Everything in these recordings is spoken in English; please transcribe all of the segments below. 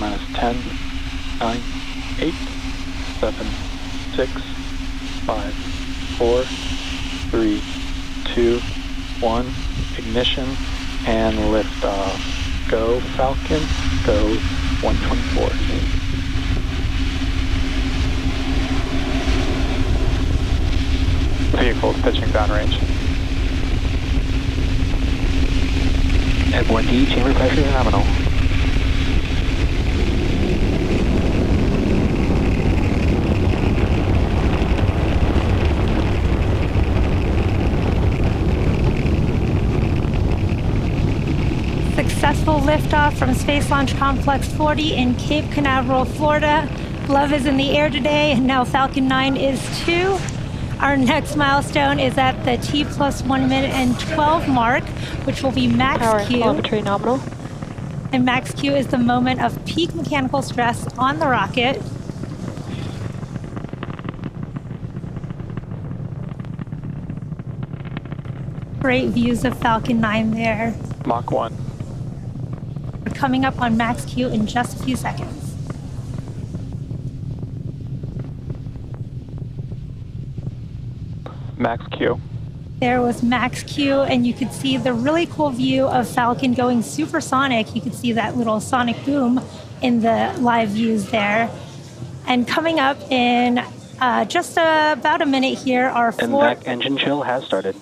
minus 10, 9, 8, 7, 6, 5, 4, 3, 2, 1, ignition, and liftoff. Go Falcon, go 124. Vehicles pitching downrange. F1D, chamber pressure nominal. Successful liftoff from Space Launch Complex 40 in Cape Canaveral, Florida. Love is in the air today, and now Falcon 9 is too. Our next milestone is at the T plus 1 minute and 12 mark, which will be max Power Q. telemetry nominal. And max Q is the moment of peak mechanical stress on the rocket. Great views of Falcon 9 there. Mach 1. We're coming up on max Q in just a few seconds. Max Q. There was max Q, and you could see the really cool view of Falcon going supersonic. You could see that little sonic boom in the live views there. And coming up in just about a minute here are And that engine chill has started.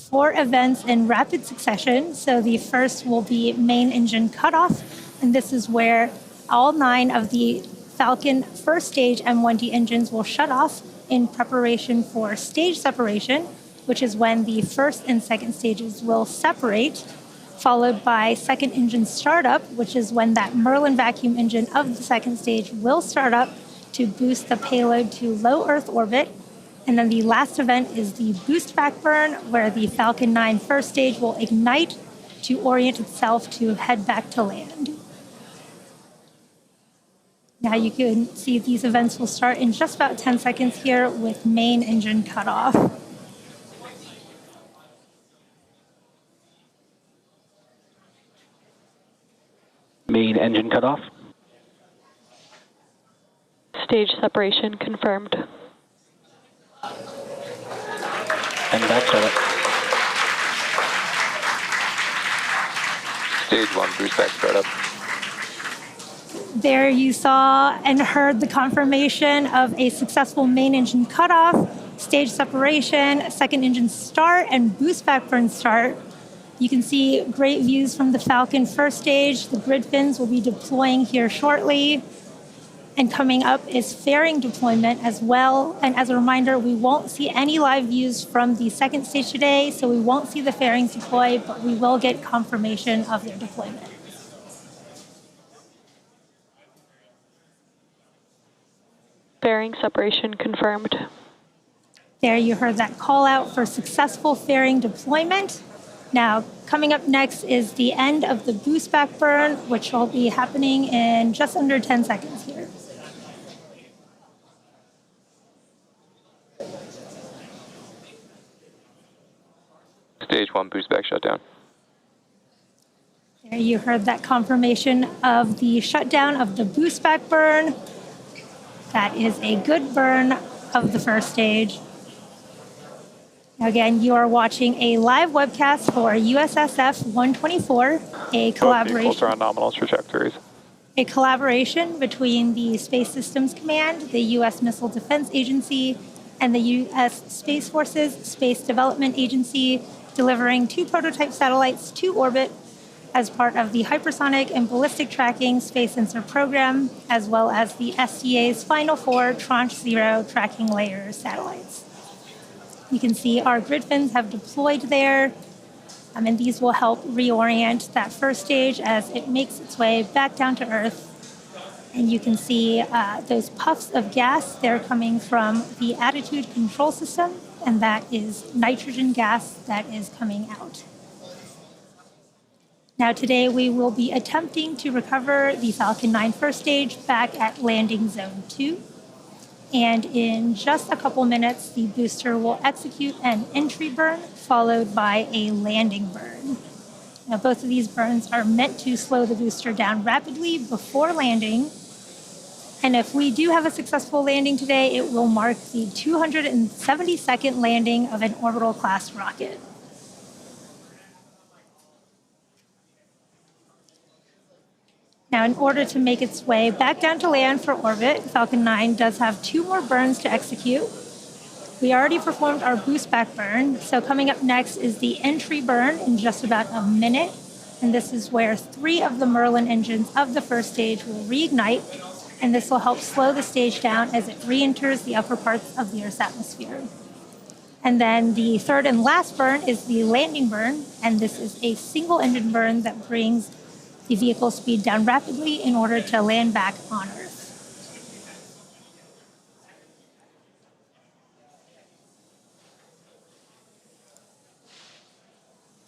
4 events in rapid succession. So the first will be main engine cutoff, and this is where all 9 of the Falcon first stage M1D engines will shut off in preparation for stage separation, which is when the first and second stages will separate, followed by second engine startup, which is when that Merlin vacuum engine of the second stage will start up to boost the payload to low Earth orbit. And then the last event is the boost back burn, where the Falcon 9 first stage will ignite to orient itself to head back to land. Now you can see these events will start in just about 10 seconds here with main engine cutoff. Main engine cutoff. Stage separation confirmed. And back startup. Stage 1 boost back startup. There you saw and heard the confirmation of a successful main engine cutoff, stage separation, second engine start, and boost back burn start. You can see great views from the Falcon first stage. The grid fins will be deploying here shortly. And coming up is fairing deployment as well. And as a reminder, we won't see any live views from the second stage today, so we won't see the fairings deploy, but we will get confirmation of their deployment. Fairing separation confirmed. There you heard that call out for successful fairing deployment. Now, coming up next is the end of the boost back burn, which will be happening in just under 10 seconds here. Stage 1 boost back shutdown. There you heard that confirmation of the shutdown of the boost back burn. That is a good burn of the first stage. Now again, you are watching a live webcast for USSF-124, a collaboration. Both vehicles are on nominal trajectories. A collaboration between the Space Systems Command, the U.S. Missile Defense Agency, and the U.S. Space Forces Space Development Agency, delivering 2 prototype satellites to orbit as part of the Hypersonic and Ballistic Tracking Space Sensor Program, as well as the SDA's final 4 Tranche 0 tracking layer satellites. You can see our grid fins have deployed there, and these will help reorient that first stage as it makes its way back down to Earth. And you can see those puffs of gas, they're coming from the attitude control system, and that is nitrogen gas that is coming out. Now today we will be attempting to recover the Falcon 9 first stage back at landing zone 2. And in just a couple minutes, the booster will execute an entry burn followed by a landing burn. Now, both of these burns are meant to slow the booster down rapidly before landing. And if we do have a successful landing today, it will mark the 272nd landing of an orbital class rocket. Now, in order to make its way back down to land for orbit, Falcon 9 does have 2 more burns to execute. We already performed our boost back burn, so coming up next is the entry burn in just about a minute. And this is where 3 of the Merlin engines of the first stage will reignite, and this will help slow the stage down as it re-enters the upper parts of the Earth's atmosphere. And then the third and last burn is the landing burn, and this is a single engine burn that brings the vehicle speed down rapidly in order to land back on Earth.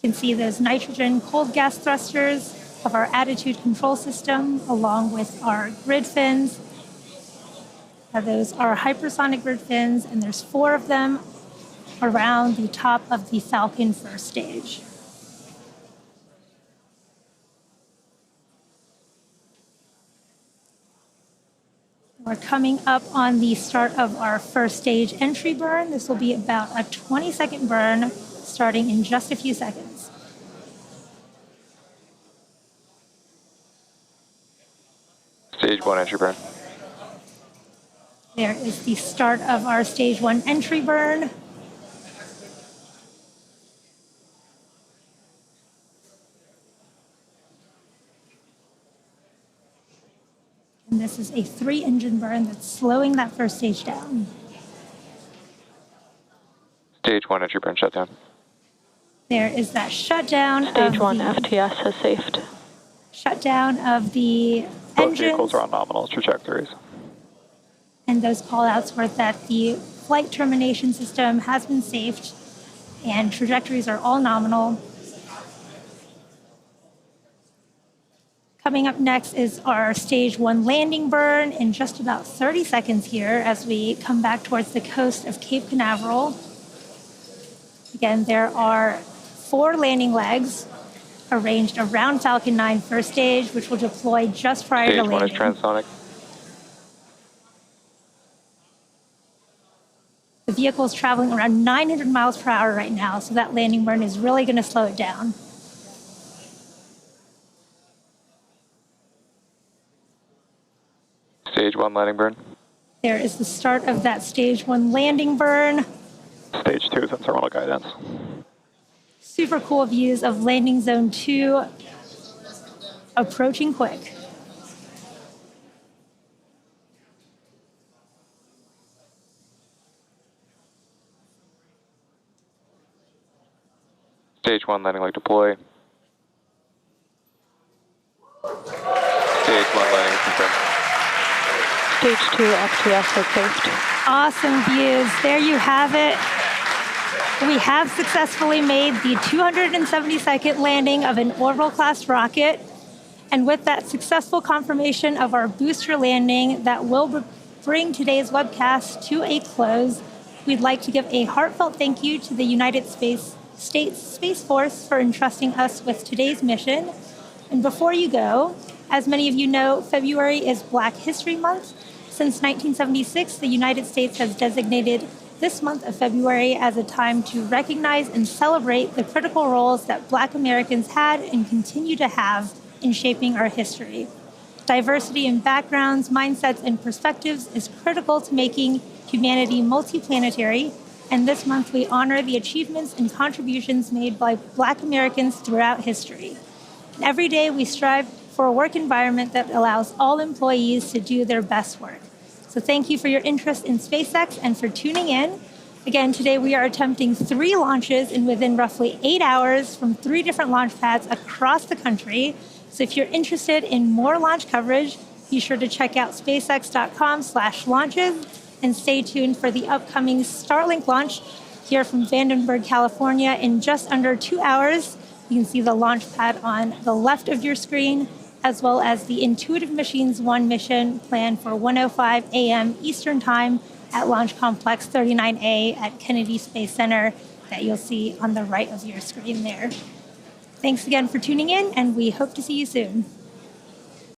You can see those nitrogen cold gas thrusters of our attitude control system along with our grid fins. Now those are hypersonic grid fins, and there's 4 of them around the top of the Falcon first stage. We're coming up on the start of our first stage entry burn. This will be about a 20-second burn starting in just a few seconds. Stage 1 entry burn. There is the start of our stage 1 entry burn. And this is a 3-engine burn that's slowing that first stage down. Stage 1 entry burn shutdown. There is that shutdown. Stage 1 FTS has safed. Shutdown of the Both engines. vehicles are on nominal trajectories. And those callouts were that the flight termination system has been safed and trajectories are all nominal. Coming up next is our stage 1 landing burn in just about 30 seconds here as we come back towards the coast of Cape Canaveral. Again, there are 4 landing legs arranged around Falcon 9 first stage, which will deploy just prior to Stage 1 is landing. transonic. The vehicle is traveling around 900 miles per hour right now, so that landing burn is really going to slow it down. Stage 1 landing burn. There is the start of that stage 1 landing burn. Stage 2 is in terminal guidance. Super cool views of landing zone 2 approaching quick. Stage 1 landing leg deploy. Stage 1 landing is confirmed. Stage 2 FTS has safed. Awesome views. There you have it. We have successfully made the 272nd landing of an orbital class rocket. And with that successful confirmation of our booster landing that will bring today's webcast to a close, we'd like to give a heartfelt thank you to the United States Space Force for entrusting us with today's mission. And before you go, as many of you know, February is Black History Month. Since 1976, the United States has designated this month of February as a time to recognize and celebrate the critical roles that Black Americans had and continue to have in shaping our history. Diversity in backgrounds, mindsets, and perspectives is critical to making humanity multiplanetary, and this month we honor the achievements and contributions made by Black Americans throughout history. And every day we strive for a work environment that allows all employees to do their best work. So thank you for your interest in SpaceX and for tuning in. Again, today we are attempting 3 launches in within roughly 8 hours from 3 different launch pads across the country. So if you're interested in more launch coverage, be sure to check out spacex.com/launches and stay tuned for the upcoming Starlink launch here from Vandenberg, California in just under 2 hours. You can see the launch pad on the left of your screen, as well as the Intuitive Machines 1 mission planned for 1:05 a.m. Eastern Time at Launch Complex 39A at Kennedy Space Center that you'll see on the right of your screen there. Thanks again for tuning in, and we hope to see you soon.